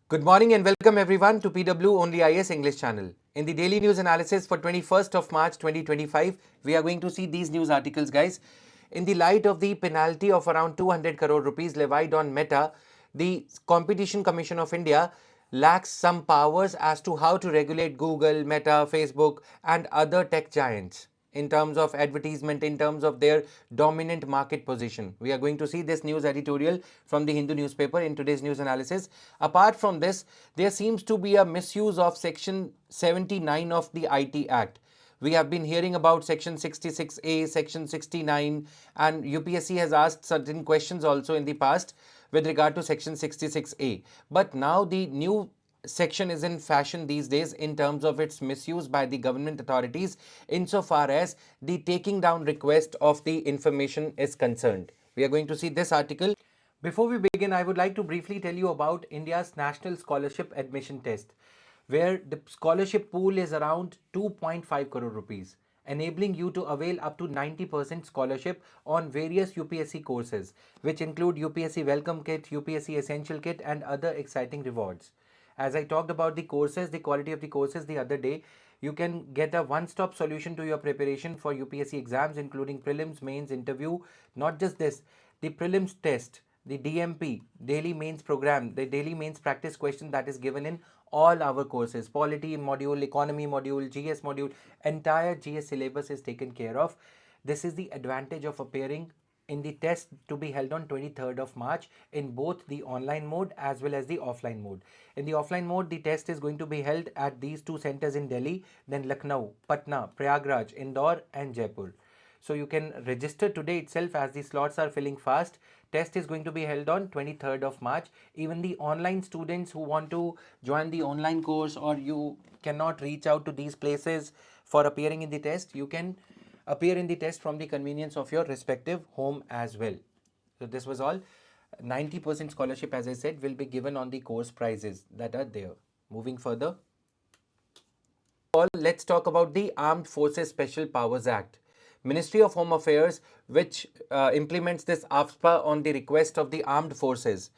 Good morning and welcome everyone to PW Only IS English channel. In the daily news analysis for 21st of March 2025, we are going to see these news articles, guys. In the light of the penalty of around 200 crore rupees levied on Meta, the Competition Commission of India lacks some powers as to how to regulate Google, Meta, Facebook and other tech giants in terms of advertisement, in terms of their dominant market position. We are going to see this news editorial from the Hindu newspaper in today's news analysis. Apart from this, there seems to be a misuse of Section 79 of the IT Act. We have been hearing about Section 66A, Section 69, and UPSC has asked certain questions also in the past with regard to Section 66A. But now the new section is in fashion these days in terms of its misuse by the government authorities insofar as the taking down request of the information is concerned. We are going to see this article. Before we begin, I would like to briefly tell you about India's National Scholarship Admission Test, where the scholarship pool is around 2.5 crore rupees, enabling you to avail up to 90% scholarship on various UPSC courses, which include UPSC Welcome Kit, UPSC Essential Kit, and other exciting rewards. As I talked about the courses, the quality of the courses the other day, you can get a one-stop solution to your preparation for UPSC exams, including prelims, mains, interview. Not just this, the prelims test, the DMP, daily mains program, the daily mains practice question that is given in all our courses, polity module, economy module, GS module, entire GS syllabus is taken care of. This is the advantage of appearing in the test to be held on 23rd of March in both the online mode as well as the offline mode. In the offline mode, the test is going to be held at these two centers in Delhi, then Lucknow, Patna, Prayagraj, Indore and Jaipur. So you can register today itself as the slots are filling fast. Test is going to be held on 23rd of March. Even the online students who want to join the online course or you cannot reach out to these places for appearing in the test, you can appear in the test from the convenience of your respective home as well. So this was all. 90% scholarship, as I said, will be given on the course prizes that are there. Moving further, let's talk about the Armed Forces Special Powers Act. Ministry of Home Affairs, which implements this AFSPA on the request of the armed forces.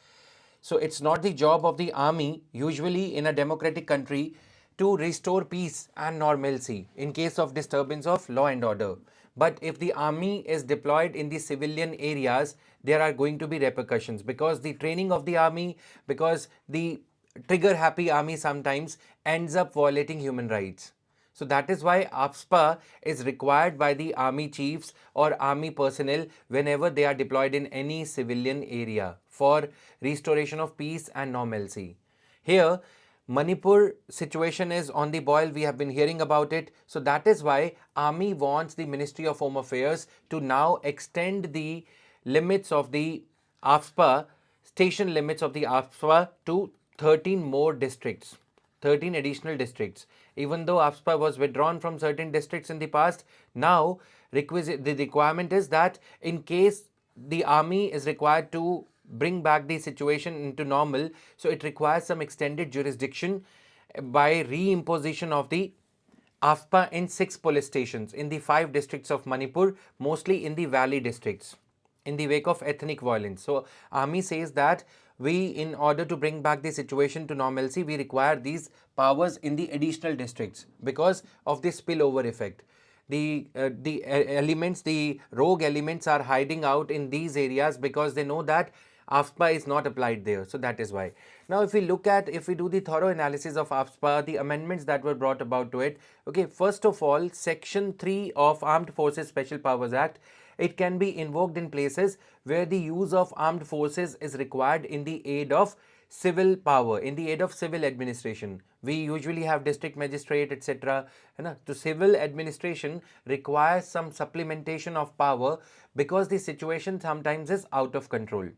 So it's not the job of the army, usually in a democratic country, to restore peace and normalcy in case of disturbance of law and order. But if the army is deployed in the civilian areas, there are going to be repercussions because the training of the army, because the trigger happy army sometimes ends up violating human rights. So that is why AFSPA is required by the army chiefs or army personnel whenever they are deployed in any civilian area for restoration of peace and normalcy. Here, Manipur situation is on the boil. We have been hearing about it. So that is why Army wants the Ministry of Home Affairs to now extend the limits of the AFSPA, station limits of the AFSPA to 13 more districts. 13 additional districts. Even though AFSPA was withdrawn from certain districts in the past, now the requirement is that in case the army is required to bring back the situation into normal, so it requires some extended jurisdiction by reimposition of the AFSPA in 6 police stations in the 5 districts of Manipur, mostly in the valley districts, in the wake of ethnic violence. So, Army says that we, in order to bring back the situation to normalcy, we require these powers in the additional districts because of the spillover effect. The elements, the rogue elements are hiding out in these areas because they know that AFSPA is not applied there. So that is why. Now, if we do the thorough analysis of AFSPA, the amendments that were brought about to it, okay, first of all, Section 3 of Armed Forces Special Powers Act, it can be invoked in places where the use of armed forces is required in the aid of civil power, in the aid of civil administration. We usually have district magistrate, etc. So civil administration requires some supplementation of power because the situation sometimes is out of control.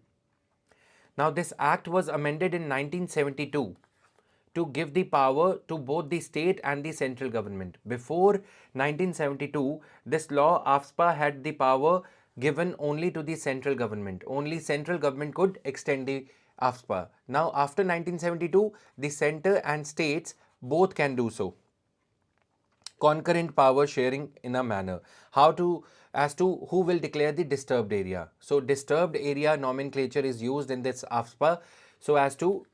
Now, this act was amended in 1972 to give the power to both the state and the central government. Before 1972, this law AFSPA had the power given only to the central government. Only central government could extend the AFSPA. Now, after 1972, the center and states both can do so. Concurrent power sharing in a manner. As to who will declare the disturbed area. So disturbed area nomenclature is used in this AFSPA so as to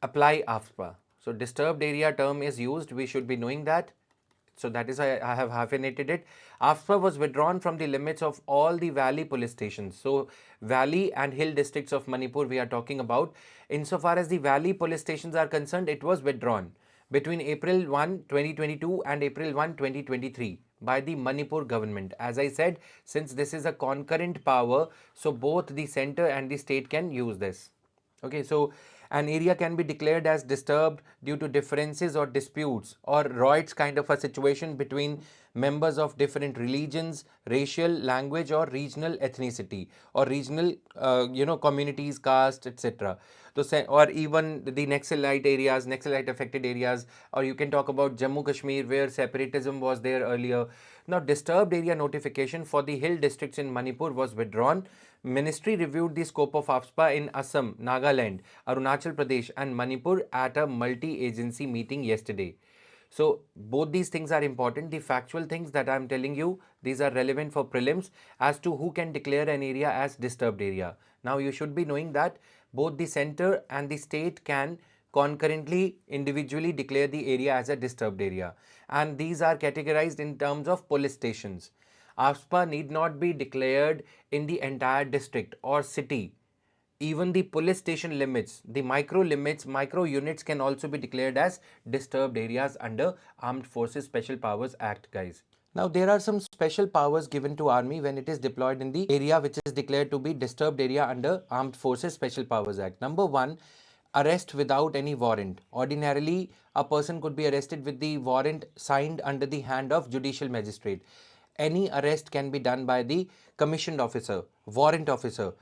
apply AFSPA. So disturbed area term is used, we should be knowing that. So that is why I have hyphenated it. AFSPA was withdrawn from the limits of all the valley police stations. So valley and hill districts of Manipur we are talking about. Insofar as the valley police stations are concerned, it was withdrawn between April 1, 2022 and April 1, 2023 by the Manipur government. As I said, since this is a concurrent power, so both the center and the state can use this. Okay, so an area can be declared as disturbed due to differences or disputes or riots kind of a situation between members of different religions, racial, language or regional ethnicity or regional communities, caste, etc. So, or even the Naxalite areas, Naxalite affected areas, or you can talk about Jammu Kashmir where separatism was there earlier. Now, disturbed area notification for the hill districts in Manipur was withdrawn. Ministry reviewed the scope of AFSPA in Assam, Nagaland, Arunachal Pradesh and Manipur at a multi-agency meeting yesterday. So both these things are important. The factual things that I am telling you, these are relevant for prelims as to who can declare an area as disturbed area. Now you should be knowing that both the center and the state can concurrently individually declare the area as a disturbed area, and these are categorized in terms of police stations. AFSPA need not be declared in the entire district or city. Even the police station limits, the micro limits, micro units can also be declared as disturbed areas under Armed Forces Special Powers Act, guys. Now, there are some special powers given to Army when it is deployed in the area which is declared to be disturbed area under Armed Forces Special Powers Act. Number one, arrest without any warrant. Ordinarily, a person could be arrested with the warrant signed under the hand of judicial magistrate. Any arrest can be done by the commissioned officer, warrant officer.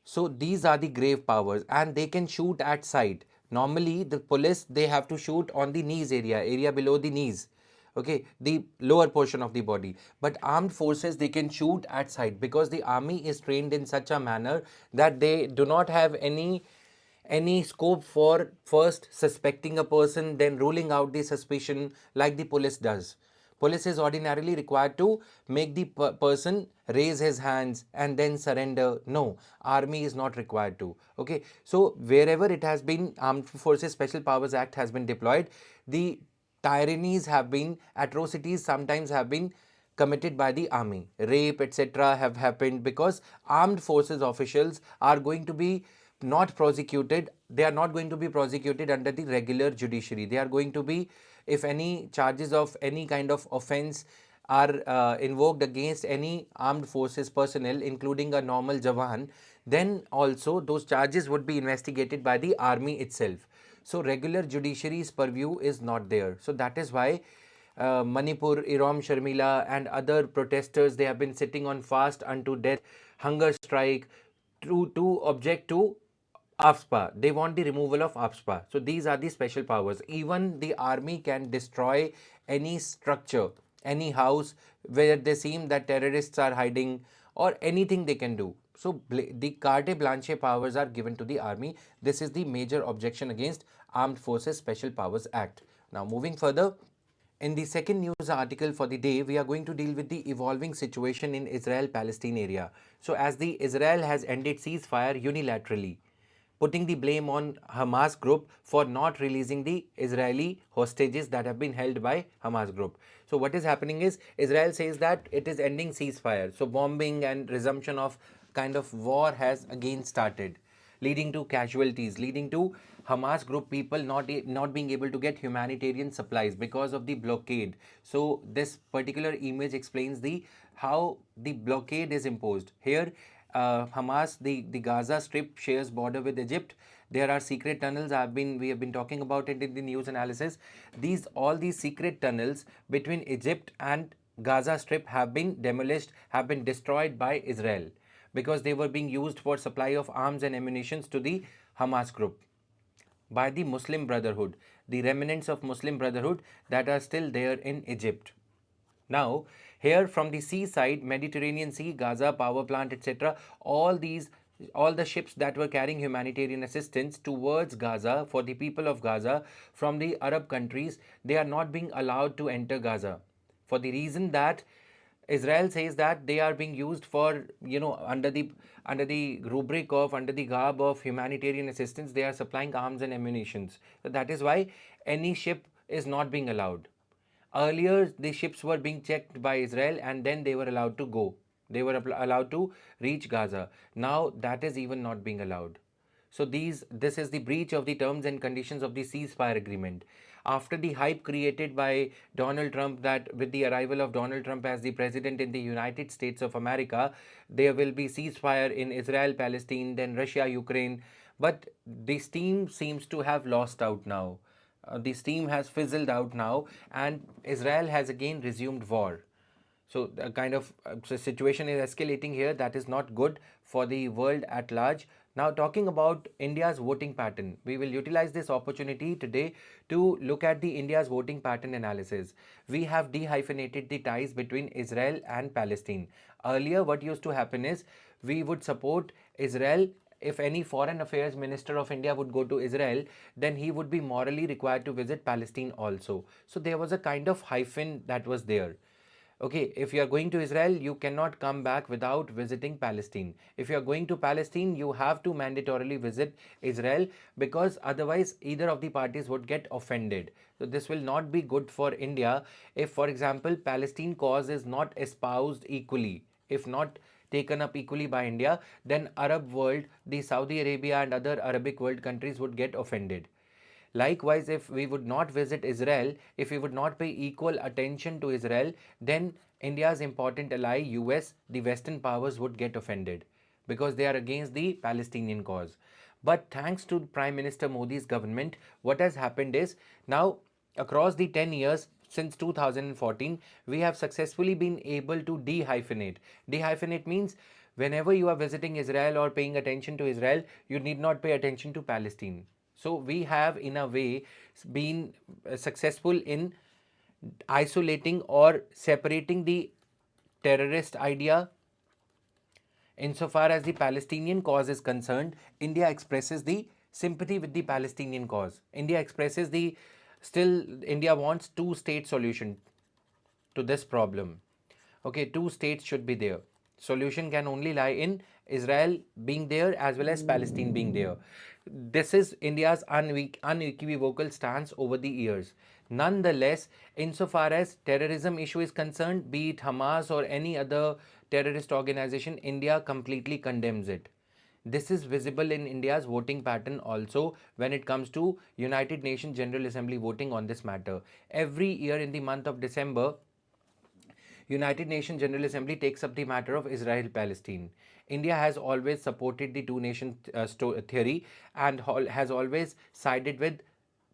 So these are the grave powers and they can shoot at sight. Normally the police, they have to shoot on the knees area below the knees. Okay, the lower portion of the body. But armed forces, they can shoot at sight because the army is trained in such a manner that they do not have any scope for first suspecting a person, then ruling out the suspicion like the police does. Police is ordinarily required to make the person raise his hands and then surrender. No, army is not required to. Okay, so wherever it has been, Armed Forces Special Powers Act has been deployed, the tyrannies have been, atrocities sometimes have been committed by the army. Rape, etc., have happened because armed forces officials are going to be not prosecuted. They are not going to be prosecuted under the regular judiciary. They are going to be, if any charges of any kind of offense are invoked against any armed forces personnel, including a normal Jawan, then also those charges would be investigated by the army itself. So regular judiciary's purview is not there. So that is why Manipur, Irom Sharmila and other protesters, they have been sitting on fast unto death, hunger strike to object to AFSPA. They want the removal of AFSPA. So these are the special powers. Even the army can destroy any structure, any house where they seem that terrorists are hiding or anything they can do. So the carte blanche powers are given to the army. This is the major objection against Armed Forces Special Powers Act. Now moving further, in the second news article for the day, we are going to deal with the evolving situation in Israel-Palestine area. So as the Israel has ended ceasefire unilaterally, putting the blame on Hamas group for not releasing the Israeli hostages that have been held by Hamas group. So what is happening is Israel says that it is ending ceasefire. So bombing and resumption of kind of war has again started, leading to casualties, leading to Hamas group people not being able to get humanitarian supplies because of the blockade. So this particular image explains the how the blockade is imposed. Here, Hamas, the Gaza Strip shares border with Egypt. There are secret tunnels. We have been talking about it in the news analysis. All these secret tunnels between Egypt and Gaza Strip have been demolished, have been destroyed by Israel because they were being used for supply of arms and ammunitions to the Hamas group by the Muslim Brotherhood, the remnants of Muslim Brotherhood that are still there in Egypt. Now, here from the seaside, Mediterranean Sea, Gaza power plant, etc., all the ships that were carrying humanitarian assistance towards Gaza for the people of Gaza from the Arab countries, they are not being allowed to enter Gaza for the reason that Israel says that they are being used for, under the rubric of, under the garb of humanitarian assistance, they are supplying arms and ammunitions. So that is why any ship is not being allowed. Earlier, the ships were being checked by Israel and then they were allowed to go. They were allowed to reach Gaza. Now that is even not being allowed. So this is the breach of the terms and conditions of the ceasefire agreement. After the hype created by Donald Trump that with the arrival of Donald Trump as the president in the United States of America, there will be ceasefire in Israel, Palestine, then Russia, Ukraine. But the steam seems to have lost out now. The steam has fizzled out now, and Israel has again resumed war. So the kind of situation is escalating here. That is not good for the world at large. Now, talking about India's voting pattern, we will utilize this opportunity today to look at the India's voting pattern analysis. We have dehyphenated the ties between Israel and Palestine. Earlier, what used to happen is we would support Israel. If any foreign affairs minister of India would go to Israel, then he would be morally required to visit Palestine also. So there was a kind of hyphen that was there. Okay, if you are going to Israel, you cannot come back without visiting Palestine. If you are going to Palestine, you have to mandatorily visit Israel, because otherwise either of the parties would get offended. So this will not be good for India if, for example, Palestine cause is not espoused equally. If not taken up equally by India, then Arab world, the Saudi Arabia and other Arabic world countries would get offended. Likewise, if we would not visit Israel, if we would not pay equal attention to Israel, then India's important ally, US, the Western powers would get offended because they are against the Palestinian cause. But thanks to Prime Minister Modi's government, what has happened is now across the 10 years since 2014, we have successfully been able to dehyphenate. Dehyphenate means whenever you are visiting Israel or paying attention to Israel, you need not pay attention to Palestine. So we have, in a way, been successful in isolating or separating the terrorist idea. Insofar as the Palestinian cause is concerned, India expresses the sympathy with the Palestinian cause. India wants two-state solution to this problem. Okay, two states should be there. Solution can only lie in Israel being there as well as Palestine being there. This is India's unequivocal stance over the years. Nonetheless, insofar as terrorism issue is concerned, be it Hamas or any other terrorist organization, India completely condemns it. This is visible in India's voting pattern also when it comes to United Nations General Assembly voting on this matter. Every year in the month of December, United Nations General Assembly takes up the matter of Israel-Palestine. India has always supported the two-nation theory and has always sided with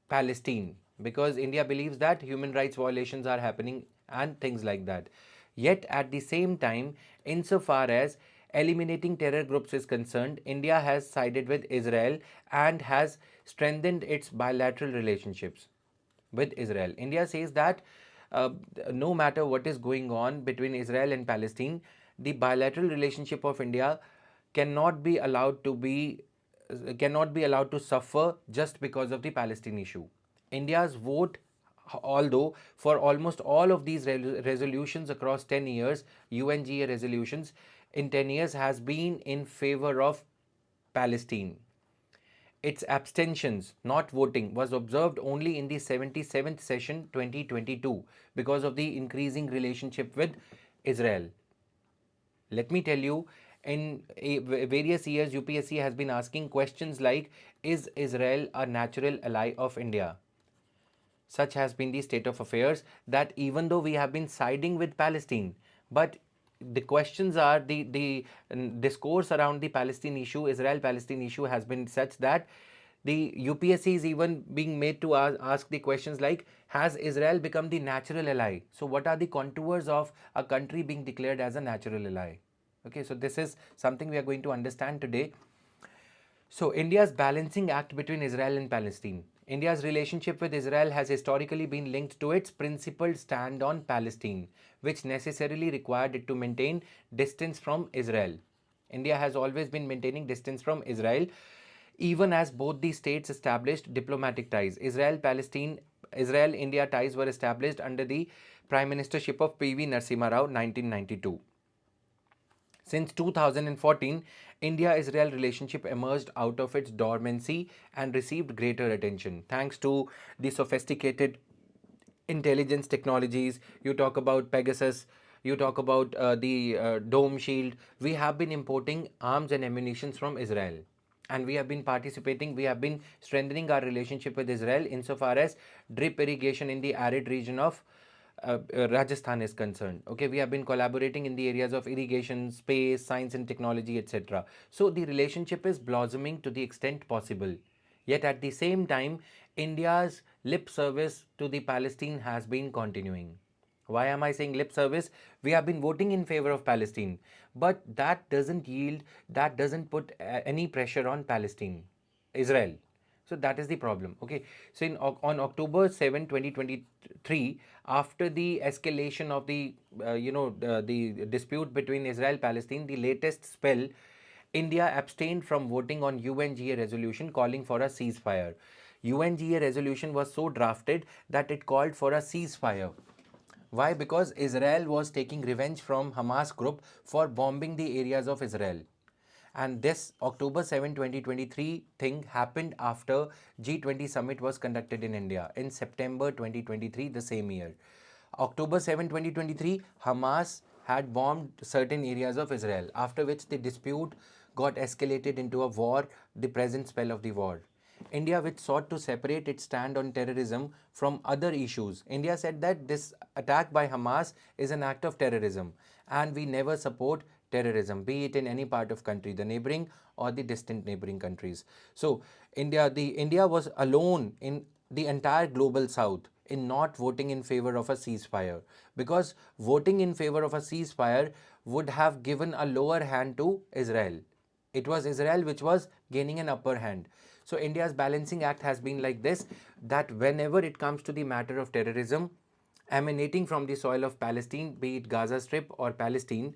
Palestine because India believes that human rights violations are happening and things like that. Yet at the same time, insofar as eliminating terror groups is concerned, India has sided with Israel and has strengthened its bilateral relationships with Israel. India says that uh, no matter what is going on between Israel and Palestine, the bilateral relationship of India cannot be allowed to suffer just because of the Palestine issue. India's vote, although for almost all of these resolutions across 10 years, UNGA resolutions in 10 years, has been in favor of Palestine. Its abstentions, not voting, was observed only in the 77th session 2022 because of the increasing relationship with Israel. Let me tell you, in various years, UPSC has been asking questions like, is Israel a natural ally of India? Such has been the state of affairs that even though we have been siding with Palestine, but the questions are the discourse around the Palestine issue, Israel-Palestine issue has been such that the UPSC is even being made to ask the questions like, has Israel become the natural ally? So what are the contours of a country being declared as a natural ally? Okay, so this is something we are going to understand today. So, India's balancing act between Israel and Palestine. India's relationship with Israel has historically been linked to its principled stand on Palestine, which necessarily required it to maintain distance from Israel. India has always been maintaining distance from Israel, even as both the states established diplomatic ties. Israel Palestine Israel-India ties were established under the Prime Ministership of P.V. Narasimha Rao, 1992. Since 2014, India-Israel relationship emerged out of its dormancy and received greater attention thanks to the sophisticated intelligence technologies. You talk about Pegasus, you talk about the Dome Shield. We have been importing arms and ammunition from Israel. And we have been participating, we have been strengthening our relationship with Israel insofar as drip irrigation in the arid region of Rajasthan is concerned. Okay, we have been collaborating in the areas of irrigation, space, science and technology, etc. So the relationship is blossoming to the extent possible. Yet at the same time, India's lip service to the Palestine has been continuing. Why am I saying lip service? We have been voting in favor of Palestine, but that doesn't yield, that doesn't put any pressure on Palestine, Israel. So that is the problem. Okay. So on October 7, 2023, after the escalation of the the dispute between Israel Palestine, the latest spell, India abstained from voting on UNGA resolution calling for a ceasefire. UNGA resolution was so drafted that it called for a ceasefire. Why? Because Israel was taking revenge from Hamas group for bombing the areas of Israel. And this October 7, 2023 thing happened after G20 summit was conducted in India in September 2023, the same year. October 7, 2023, Hamas had bombed certain areas of Israel, after which the dispute got escalated into a war, the present spell of the war. India, which sought to separate its stand on terrorism from other issues. India said that this attack by Hamas is an act of terrorism and we never support terrorism, be it in any part of country, the neighboring or the distant neighboring countries. So India was alone in the entire global south in not voting in favor of a ceasefire, because voting in favor of a ceasefire would have given a lower hand to Israel. It was Israel which was gaining an upper hand. So India's balancing act has been like this, that whenever it comes to the matter of terrorism emanating from the soil of Palestine, be it Gaza Strip or Palestine,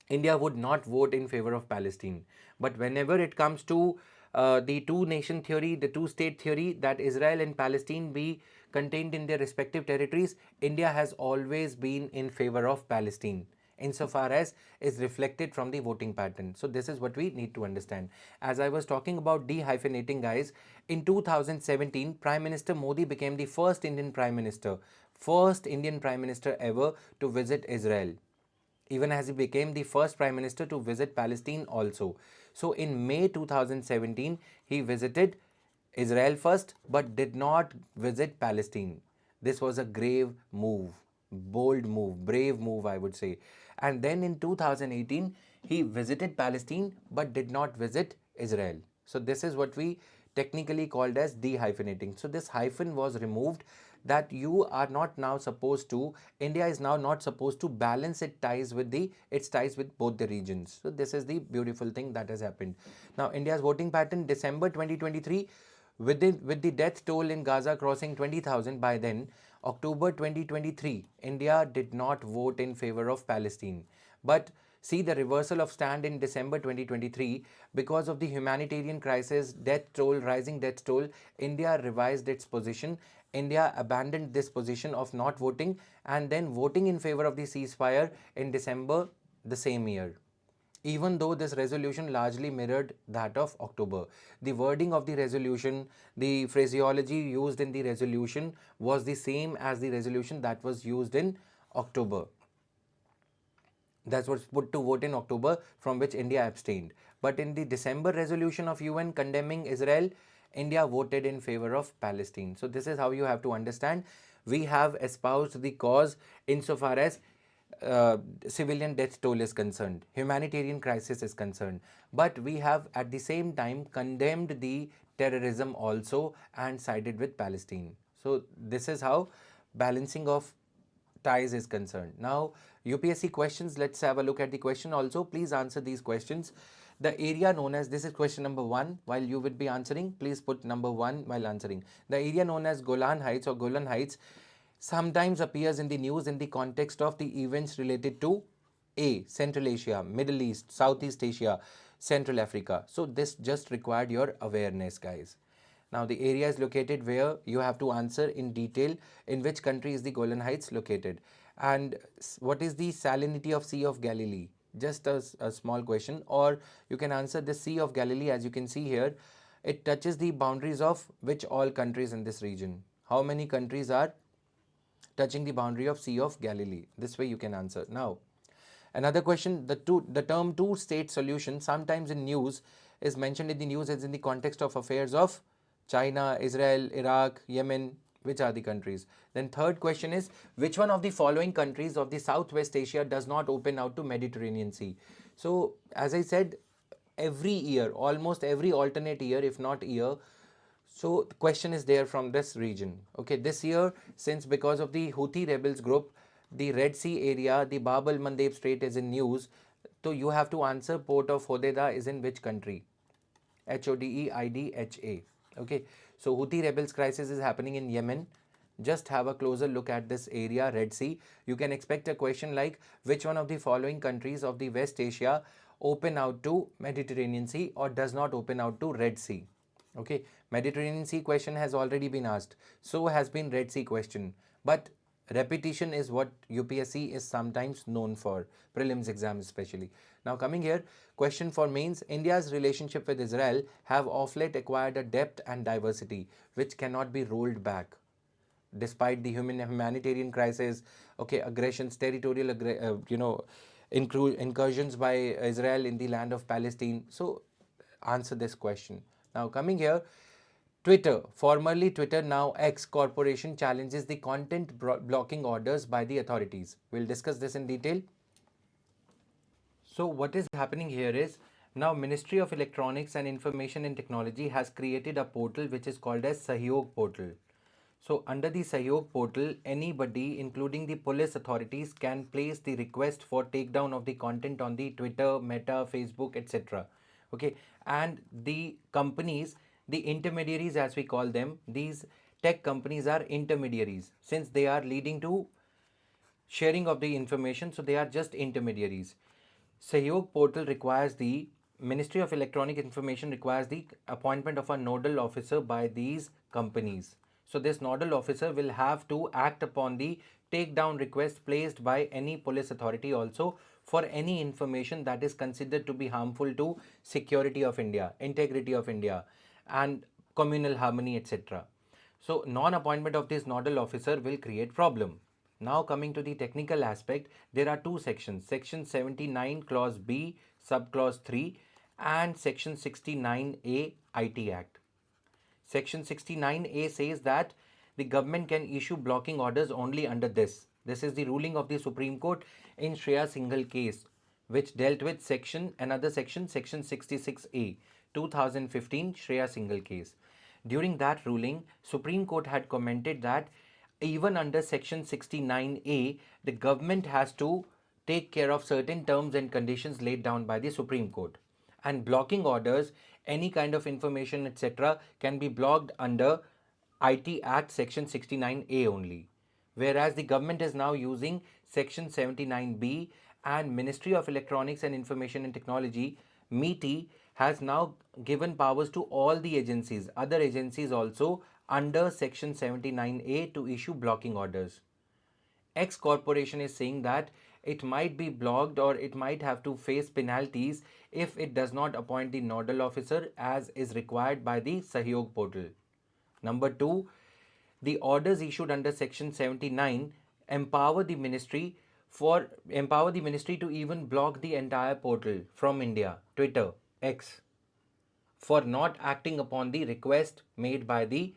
India would not vote in favor of Palestine. But whenever it comes to the two nation theory, the two state theory, that Israel and Palestine be contained in their respective territories, India has always been in favor of Palestine insofar as is reflected from the voting pattern. So this is what we need to understand. As I was talking about dehyphenating, guys, in 2017, Prime Minister Modi became the first Indian Prime Minister ever to visit Israel, even as he became the first Prime Minister to visit Palestine also. So in May 2017, he visited Israel first but did not visit Palestine. This was a grave move, bold move, brave move, I would say. And then in 2018, he visited Palestine but did not visit Israel. So this is what we technically called as dehyphenating. So this hyphen was removed, that you are not now supposed to, India is now not supposed to balance its ties with both the regions. So this is the beautiful thing that has happened. Now India's voting pattern, December 2023, with the death toll in Gaza crossing 20,000 by then, October 2023, India did not vote in favor of Palestine. But see the reversal of stand in December 2023, because of the humanitarian crisis, rising death toll, India revised its position. India abandoned this position of not voting and then voting in favor of the ceasefire in December the same year. Even though this resolution largely mirrored that of October, the wording of the resolution, the phraseology used in the resolution was the same as the resolution that was used in October. That was put to vote in October, from which India abstained. But in the December resolution of UN condemning Israel, India voted in favor of Palestine. So this is how you have to understand. We have espoused the cause insofar as civilian death toll is concerned, humanitarian crisis is concerned, but we have at the same time condemned the terrorism also and sided with Palestine. So this is how balancing of ties is concerned. Now, UPSC questions, let's have a look at the question also. Please answer these questions. The area known as, this is question number 1, while you would be answering, please put number 1 while answering. The area known as Golan Heights or Golan Heights sometimes appears in the news in the context of the events related to A, Central Asia, Middle East, Southeast Asia, Central Africa. So this just required your awareness, guys. Now the area is located where you have to answer in detail in which country is the Golan Heights located. And what is the salinity of Sea of Galilee? Just a small question. Or you can answer the Sea of Galilee, as you can see here. It touches the boundaries of which all countries in this region? How many countries are touching the boundary of Sea of Galilee? This way you can answer. Now, another question, the term two-state solution sometimes in news is mentioned in the news as in the context of affairs of China, Israel, Iraq, Yemen. Which are the countries? Then third question is, which one of the following countries of the Southwest Asia does not open out to Mediterranean Sea? So as I said, every year, almost every alternate year, if not year, so the question is there from this region. Okay, this year, since because of the Houthi rebels group, the Red Sea area, the Bab al Mandeb Strait is in news. So you have to answer port of Hodeidah is in which country? Hodeidha. Okay, so Houthi rebels crisis is happening in Yemen. Just have a closer look at this area, Red Sea. You can expect a question like, which one of the following countries of the West Asia open out to Mediterranean Sea or does not open out to Red Sea? Okay, Mediterranean Sea question has already been asked. So has been Red Sea question. But repetition is what UPSC is sometimes known for, prelims exam especially. Now coming here, question for mains, India's relationship with Israel have of late acquired a depth and diversity which cannot be rolled back. Despite the humanitarian crisis, okay, aggressions, territorial, incursions by Israel in the land of Palestine. So answer this question. Now coming here, Twitter, formerly Twitter, now X Corporation challenges the content blocking orders by the authorities. We'll discuss this in detail. So what is happening here is, now Ministry of Electronics and Information and Technology has created a portal which is called as Sahyog portal. So under the Sahyog portal, anybody including the police authorities can place the request for takedown of the content on the Twitter, Meta, Facebook, etc. Okay, and the companies, the intermediaries as we call them, these tech companies are intermediaries since they are leading to sharing of the information, so they are just intermediaries. Sahyog portal requires the Ministry of Electronic Information requires the appointment of a nodal officer by these companies. So this nodal officer will have to act upon the takedown request placed by any police authority also for any information that is considered to be harmful to security of India, integrity of India, and communal harmony, etc. So non-appointment of this nodal officer will create problem. Now coming to the technical aspect, there are two sections, section 79 clause B subclause 3 and section 69A IT Act. Section 69A says that the government can issue blocking orders only under this. This is the ruling of the Supreme Court in Shreya Singhal case, which dealt with another section, section 66A, 2015 Shreya Singhal case. During that ruling, Supreme Court had commented that even under section 69A, the government has to take care of certain terms and conditions laid down by the Supreme Court. And blocking orders, any kind of information, etc., can be blocked under IT Act section 69A only. Whereas the government is now using section 79B, and Ministry of Electronics and Information and Technology, MeitY, has now given powers to all the agencies, other agencies also under section 79A to issue blocking orders. X corporation is saying that it might be blocked or it might have to face penalties if it does not appoint the nodal officer as is required by the Sahyog portal. Number 2, the orders issued under section 79 empower the ministry to even block the entire portal from India, Twitter, X, for not acting upon the request made by the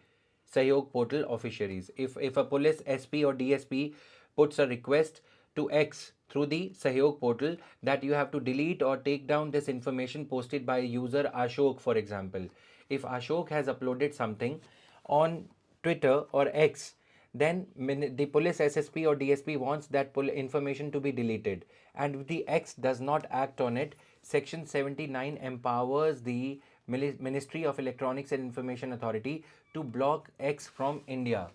Sahyog portal officiaries. If a police SP or DSP puts a request to X through the Sahyog portal that you have to delete or take down this information posted by user Ashok, for example. If Ashok has uploaded something on Twitter or X, then the police SSP or DSP wants that information to be deleted, and if the X does not act on it, section 79 empowers the Ministry of Electronics and Information Authority to block X from India.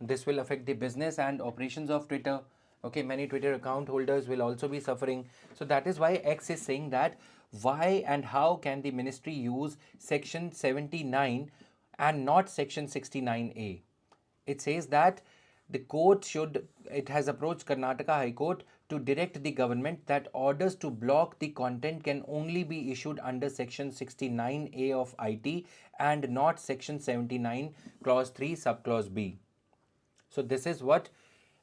This will affect the business and operations of Twitter. Okay, many Twitter account holders will also be suffering. So that is why X is saying that Why and how can the ministry use section 79 and not section 69A? It says that the court should, it has approached Karnataka High Court to direct the government that orders to block the content can only be issued under section 69A of IT and not section 79 clause 3 subclause B. So this is what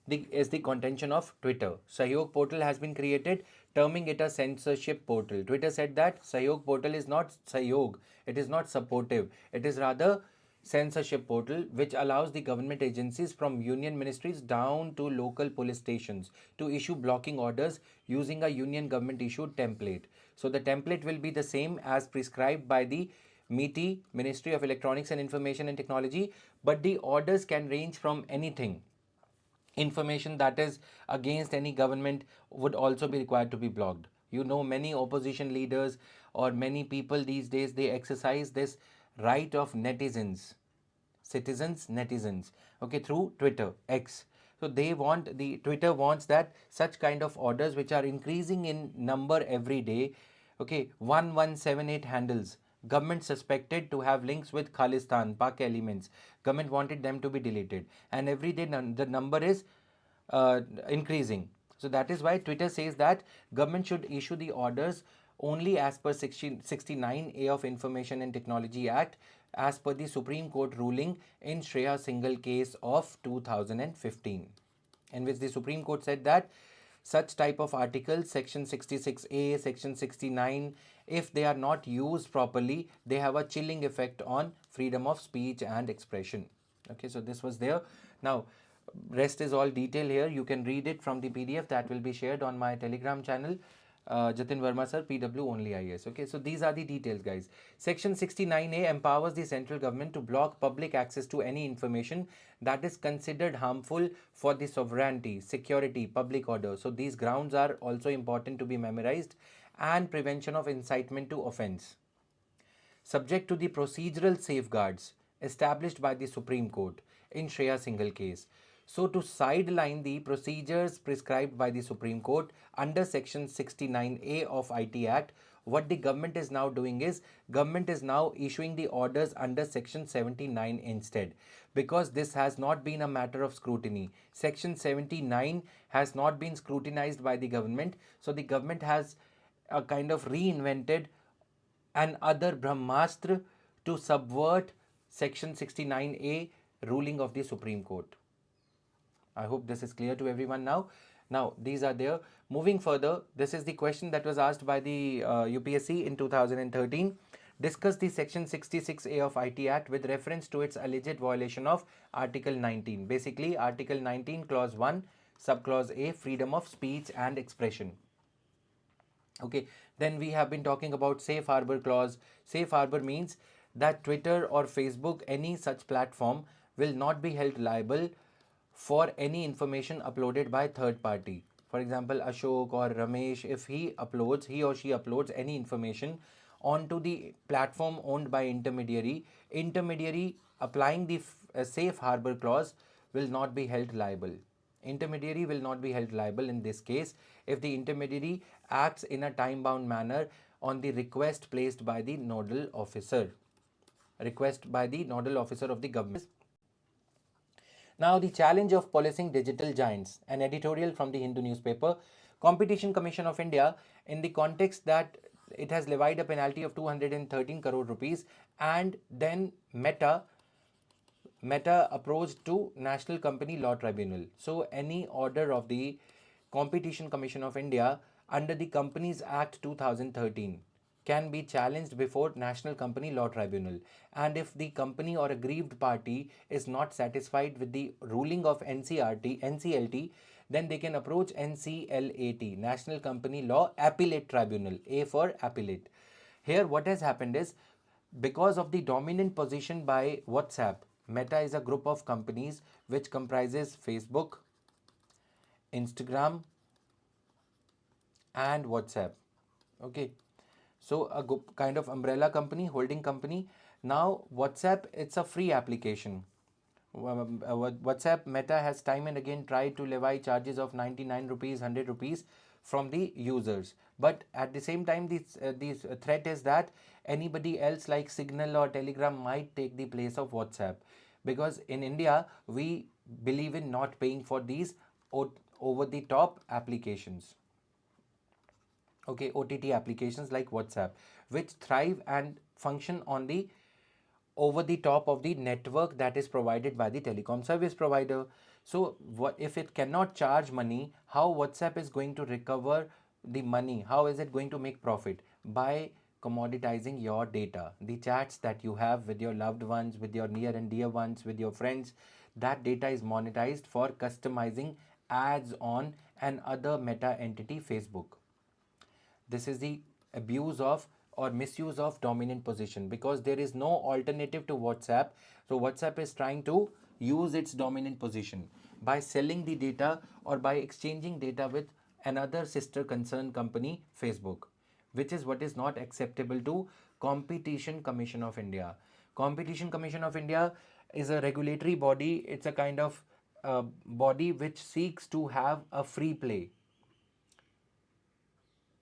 is the contention of Twitter. Sahyog portal has been created, terming it a censorship portal. Twitter said that Sahyog portal is not Sahyog, it is not supportive, it is rather censorship portal which allows the government agencies from union ministries down to local police stations to issue blocking orders using a union government issued template. So the template will be the same as prescribed by the MeitY, Ministry of Electronics and Information and Technology, but the orders can range from anything. Information that is against any government would also be required to be blocked. You know, many opposition leaders or many people these days, they exercise this right of netizens, okay, through Twitter X. So they want, the Twitter wants that such kind of orders which are increasing in number every day, okay, 1178 handles, government suspected to have links with Khalistan Pak elements, government wanted them to be deleted, and every day the number is increasing. So that is why Twitter says that government should issue the orders only as per 69A of Information and Technology Act, as per the Supreme Court ruling in Shreya Singhal case of 2015, in which the Supreme Court said that such type of articles, section 66A, section 69, if they are not used properly, they have a chilling effect on freedom of speech and expression. Okay, so this was there. Now rest is all detail here. You can read it from the PDF that will be shared on my Telegram channel. Jatin Verma sir, PW only IS. Okay, so these are the details, guys. Section 69A empowers the central government to block public access to any information that is considered harmful for the sovereignty, security, public order. So these grounds are also important to be memorized, and prevention of incitement to offense, subject to the procedural safeguards established by the Supreme Court in Shreya Singhal case. So, to sideline the procedures prescribed by the Supreme Court under Section 69A of IT Act, what the government is now doing is, government is now issuing the orders under Section 79 instead, because this has not been a matter of scrutiny. Section 79 has not been scrutinized by the government, so the government has a kind of reinvented and other Brahmastra to subvert Section 69A ruling of the Supreme Court. I hope this is clear to everyone now. Now, these are there. Moving further, this is the question that was asked by the UPSC in 2013. Discuss the Section 66A of IT Act with reference to its alleged violation of Article 19. Basically, Article 19, Clause 1, Subclause A, freedom of speech and expression. Okay, then we have been talking about safe harbor clause. Safe harbor means that Twitter or Facebook, any such platform, will not be held liable for any information uploaded by third party. For example, Ashok or Ramesh, if he or she uploads any information onto the platform owned by intermediary applying the safe harbor clause will not be held liable. Intermediary will not be held liable in this case if the intermediary acts in a time bound manner on the request placed by the nodal officer. Request by the nodal officer of the government. Now, the challenge of policing digital giants, an editorial from the Hindu newspaper. Competition Commission of India, in the context that it has levied a penalty of 213 crore rupees, and then Meta approached to National Company Law Tribunal. So, any order of the Competition Commission of India under the Companies Act 2013 can be challenged before National Company Law Tribunal. And if the company or aggrieved party is not satisfied with the ruling of NCLT, then they can approach NCLAT, National Company Law Appellate Tribunal, A for appellate. Here, what has happened is, because of the dominant position by WhatsApp, Meta is a group of companies which comprises Facebook, Instagram, and WhatsApp. Okay, so a kind of umbrella company, holding company. Now WhatsApp, it's a free application. WhatsApp Meta has time and again tried to levy charges of 99 rupees, 100 rupees from the users. But at the same time, this threat is that anybody else like Signal or Telegram might take the place of WhatsApp, because in India we believe in not paying for these over the top applications. Okay, OTT applications like WhatsApp, which thrive and function on the over the top of the network that is provided by the telecom service provider. So what if it cannot charge money, how WhatsApp is going to recover the money? How is it going to make profit? By commoditizing your data, the chats that you have with your loved ones, with your near and dear ones, with your friends. That data is monetized for customizing ads on an other meta entity, Facebook. This is the abuse of or misuse of dominant position, because there is no alternative to WhatsApp. So WhatsApp is trying to use its dominant position by selling the data or by exchanging data with another sister concern company, Facebook, which is what is not acceptable to Competition Commission of India. Competition Commission of India is a regulatory body. It's a kind of body which seeks to have a free play,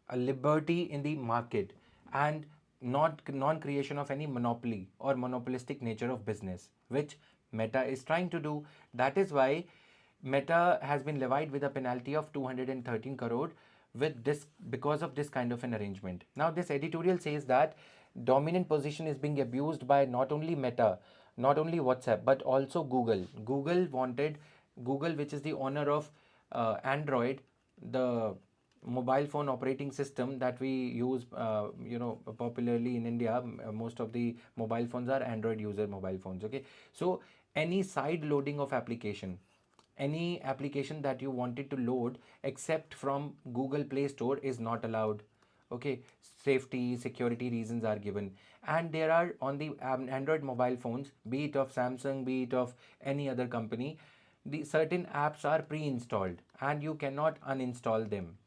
a liberty in the market, and not non-creation of any monopoly or monopolistic nature of business, which Meta is trying to do. That is why Meta has been levied with a penalty of 213 crore with this, because of this kind of an arrangement. Now this editorial says that dominant position is being abused by not only Meta, not only WhatsApp, but also Google. Google, which is the owner of Android, the mobile phone operating system that we use, popularly in India. Most of the mobile phones are Android user mobile phones. Okay, so any side loading of application, any application that you wanted to load except from Google Play Store is not allowed. Okay, safety security reasons are given. And there are on the Android mobile phones, be it of Samsung, be it of any other company, the certain apps are pre-installed and you cannot uninstall them.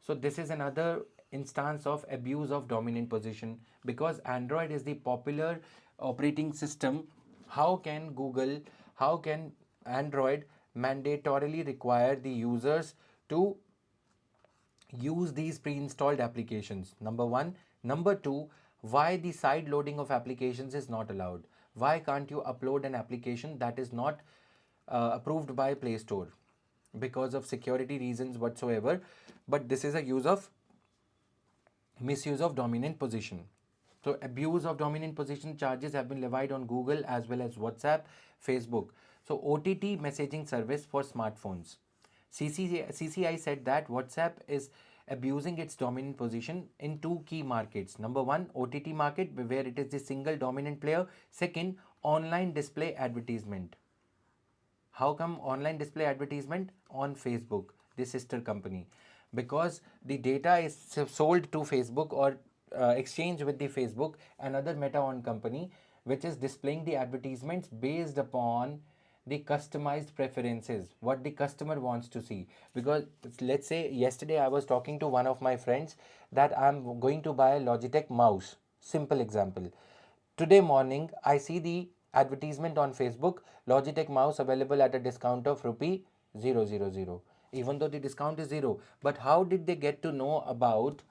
So this is another instance of abuse of dominant position, because Android is the popular operating system. How can Google, how can Android mandatorily require the users to use these pre-installed applications? Number one. Number two, why the side loading of applications is not allowed? Why can't you upload an application that is not approved by Play Store? Because of security reasons whatsoever. But this is a use of misuse of dominant position. So abuse of dominant position charges have been levied on Google as well as WhatsApp, Facebook. So OTT messaging service for smartphones. CCI said that WhatsApp is abusing its dominant position in two key markets. Number one, OTT market, where it is the single dominant player. Second, online display advertisement. How come online display advertisement? On Facebook, the sister company. Because the data is sold to Facebook or exchanged with the Facebook, another meta owned company, which is displaying the advertisements based upon the customized preferences, what the customer wants to see. Because let's say yesterday I was talking to one of my friends that I'm going to buy a Logitech mouse. Simple example. Today morning, I see the advertisement on Facebook, Logitech mouse available at a discount of rupee 000. Even though the discount is zero, but how did they get to know about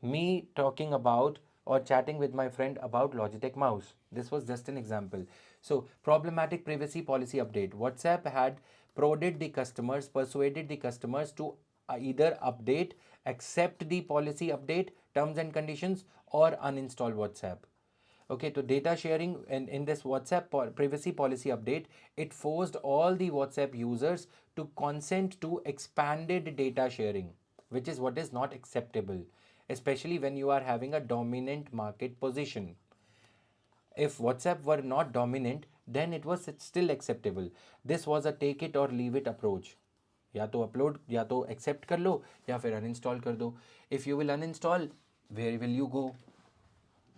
me talking about or chatting with my friend about Logitech mouse? This was just an example. So, problematic privacy policy update. WhatsApp had prodded the customers, persuaded the customers to either update, accept the policy update, terms and conditions, or uninstall WhatsApp. Okay, so data sharing in this WhatsApp privacy policy update, it forced all the WhatsApp users to consent to expanded data sharing, which is what is not acceptable, especially when you are having a dominant market position. If WhatsApp were not dominant, then it was still acceptable. This was a take it or leave it approach. या तो upload या तो accept कर लो या फिर uninstall कर दो. If you will uninstall, where will you go?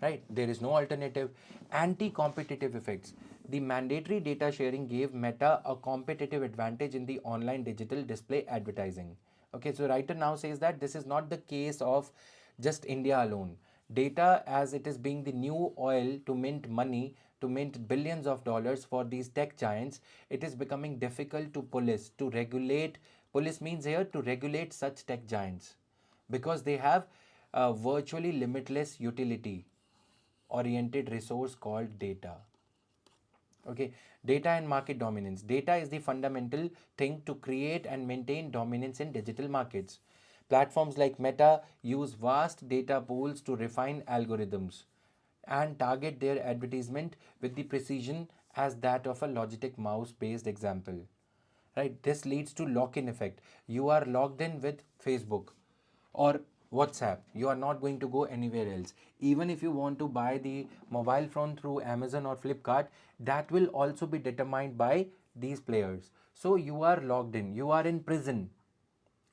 Right, there is no alternative. Anti-competitive effects. The mandatory data sharing gave Meta a competitive advantage in the online digital display advertising. Okay, so writer now says that this is not the case of just India alone. Data, as it is being the new oil to mint money, to mint billions of dollars for these tech giants, it is becoming difficult to police, to regulate, Police means here to regulate such tech giants because they have a virtually limitless utility oriented resource called data. Okay, data and market dominance. Data is the fundamental thing to create and maintain dominance in digital markets. Platforms like Meta use vast data pools to refine algorithms and target their advertisement with the precision as that of a Logitech mouse based example. Right, this leads to lock-in effect. You are logged in with Facebook or WhatsApp. You are not going to go anywhere else. Even if you want to buy the mobile phone through Amazon or Flipkart, that will also be determined by these players. So you are logged in, you are in prison.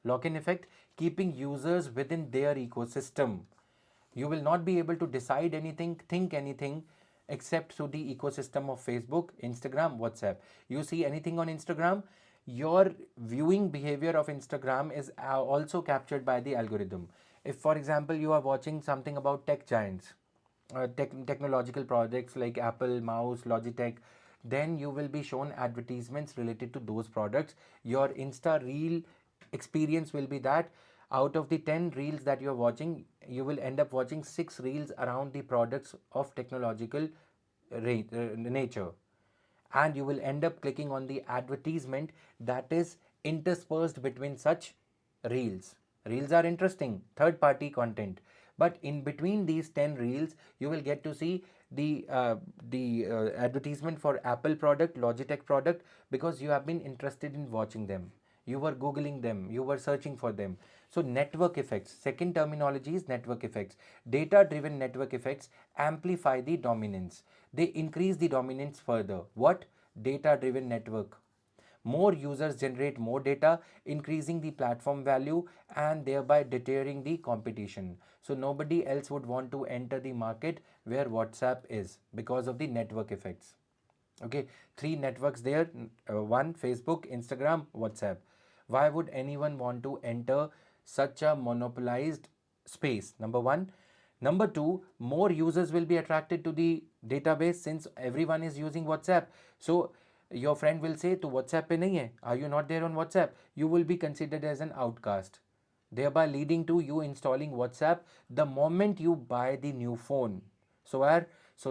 Lock-in effect, keeping users within their ecosystem. You will not be able to decide anything, think anything except through the ecosystem of Facebook, Instagram, WhatsApp. You see anything on Instagram, your viewing behavior of Instagram is also captured by the algorithm. If, for example, you are watching something about tech giants, technological products like Apple, Mouse, Logitech, then you will be shown advertisements related to those products. Your Insta Reel experience will be that out of the 10 reels that you're watching, you will end up watching 6 reels around the products of technological nature, and you will end up clicking on the advertisement that is interspersed between such reels. Reels are interesting, third party content, but in between these 10 reels, you will get to see the advertisement for Apple product, Logitech product, because you have been interested in watching them. You were googling them, you were searching for them. So network effects, second terminology is network effects. Data driven network effects amplify the dominance, they increase the dominance further. What? Data driven network. More users generate more data, increasing the platform value and thereby deterring the competition. So nobody else would want to enter the market where WhatsApp is because of the network effects. Okay, three networks there, one Facebook, Instagram, WhatsApp. Why would anyone want to enter such a monopolized space? Number one. Number two, more users will be attracted to the database since everyone is using WhatsApp. So your friend will say to WhatsApp pe nahi hai, are you not there on WhatsApp? You will be considered as an outcast, thereby leading to you installing WhatsApp the moment you buy the new phone. So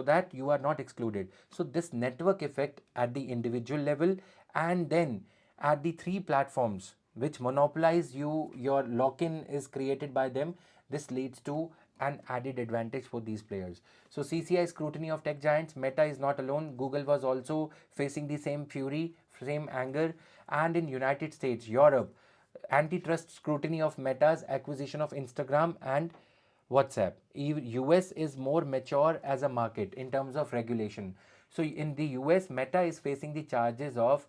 that you are not excluded. So this network effect at the individual level, and then at the three platforms which monopolize you, your lock-in is created by them. This leads to an added advantage for these players. So CCI scrutiny of tech giants, Meta is not alone. Google was also facing the same fury, same anger, and in United States, Europe, antitrust scrutiny of Meta's acquisition of Instagram and WhatsApp. US is more mature as a market in terms of regulation. So in the US, Meta is facing the charges of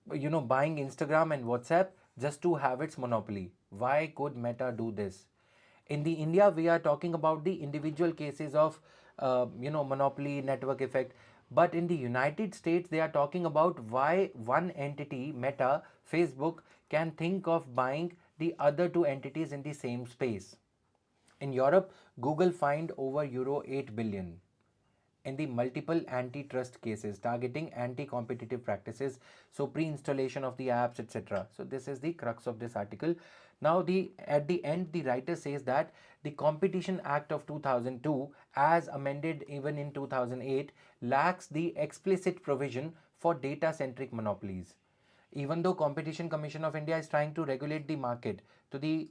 buying Instagram and WhatsApp just to have its monopoly. Why could Meta do this? In the India, we are talking about the individual cases of monopoly, network effect. But in the United States, they are talking about why one entity, Meta, Facebook, can think of buying the other two entities in the same space. In Europe, Google fined over Euro 8 billion in the multiple antitrust cases targeting anti-competitive practices, so pre-installation of the apps, etc. So this is the crux of this article. Now at the end, the writer says that the Competition Act of 2002, as amended even in 2008, lacks the explicit provision for data-centric monopolies. Even though Competition Commission of India is trying to regulate the market to the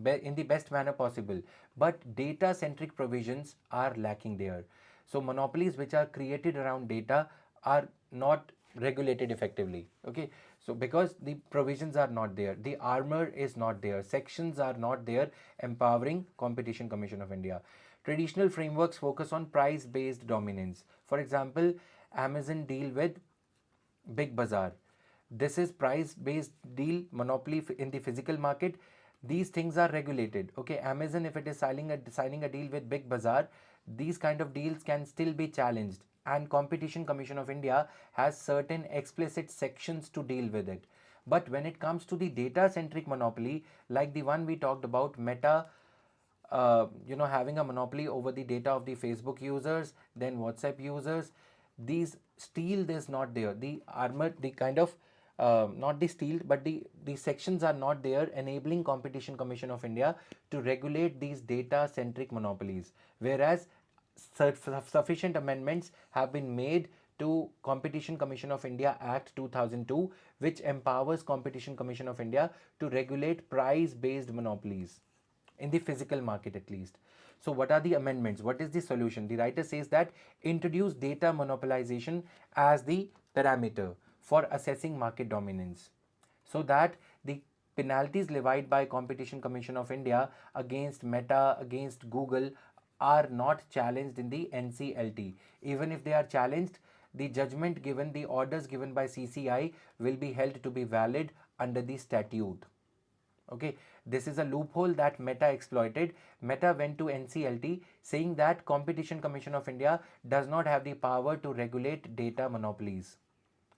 in the best manner possible, but data centric provisions are lacking there. So monopolies which are created around data are not regulated effectively. Okay, so because the provisions are not there, the armor is not there, sections are not there empowering Competition Commission of India. Traditional frameworks focus on price based dominance. For example, Amazon deal with Big Bazaar. This is price based deal, monopoly in the physical market. These things are regulated. Okay, Amazon, if it is signing a deal with Big Bazaar, these kind of deals can still be challenged, and Competition Commission of India has certain explicit sections to deal with it. But when it comes to the data centric monopoly, like the one we talked about, Meta, having a monopoly over the data of the Facebook users, then WhatsApp users, these steel is not there. The armor, the kind of not the steel, but the sections are not there enabling Competition Commission of India to regulate these data centric monopolies, whereas sufficient amendments have been made to Competition Commission of India Act 2002, which empowers Competition Commission of India to regulate price based monopolies in the physical market at least. So what are the amendments? What is the solution? The writer says that introduce data monopolization as the parameter for assessing market dominance, so that the penalties levied by Competition Commission of India against Meta, against Google are not challenged in the NCLT. Even if they are challenged, the judgment given, the orders given by CCI will be held to be valid under the statute. Okay, this is a loophole that Meta exploited. Meta went to NCLT saying that Competition Commission of India does not have the power to regulate data monopolies.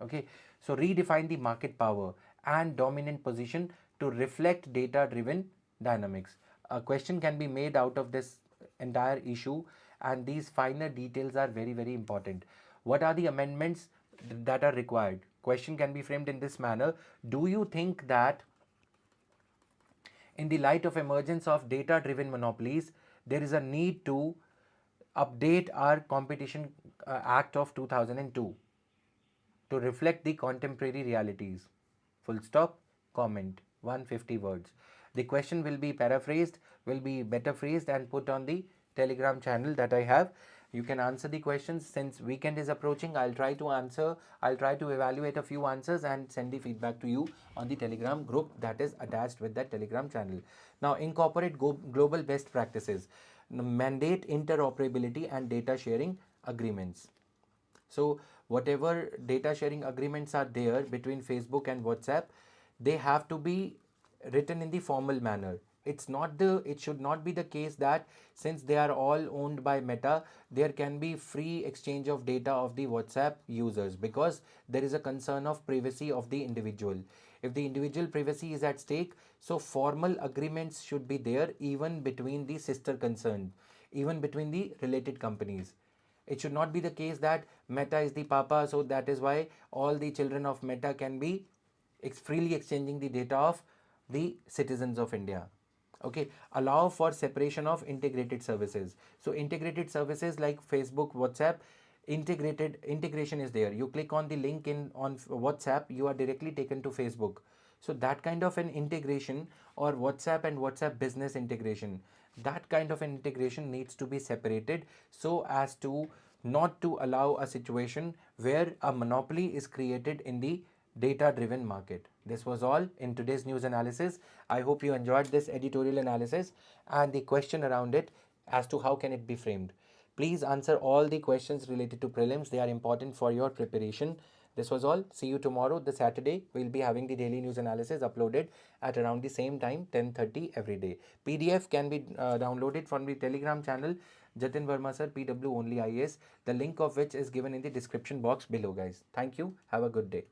Okay, so redefine the market power and dominant position to reflect data driven dynamics. A question can be made out of this entire issue, and these finer details are very, very important. What are the amendments that are required? Question can be framed in this manner: do you think that in the light of emergence of data driven monopolies, there is a need to update our Competition Act of 2002 to reflect the contemporary realities? Full stop, comment, 150 words. The question will be paraphrased, will be better phrased and put on the Telegram channel that I have. You can answer the questions. Since weekend is approaching, I'll try to answer, I'll try to evaluate a few answers and send the feedback to you on the Telegram group that is attached with that Telegram channel. Now, incorporate global best practices, mandate interoperability and data sharing agreements. So whatever data sharing agreements are there between Facebook and WhatsApp, they have to be written in the formal manner. It should not be the case that since they are all owned by Meta, there can be free exchange of data of the WhatsApp users, because there is a concern of privacy of the individual. If the individual privacy is at stake, so formal agreements should be there even between the sister concerned, even between the related companies. It should not be the case that Meta is the papa, so that is why all the children of Meta can be freely exchanging the data of the citizens of India. Okay, allow for separation of integrated services. So integrated services like Facebook, WhatsApp, integration is there. You click on the link in on WhatsApp, you are directly taken to Facebook. So that kind of an integration, or WhatsApp and WhatsApp business integration, that kind of an integration needs to be separated, so as to not to allow a situation where a monopoly is created in the data driven market. This was all in today's news analysis. I hope you enjoyed this editorial analysis and the question around it as to how can it be framed. Please answer all the questions related to prelims. They are important for your preparation. This was all. See you tomorrow, the Saturday. We'll be having the daily news analysis uploaded at around the same time, 10:30 every day. PDF can be downloaded from the Telegram channel, Jatin Verma sir, PW only IAS, the link of which is given in the description box below, guys. Thank you. Have a good day.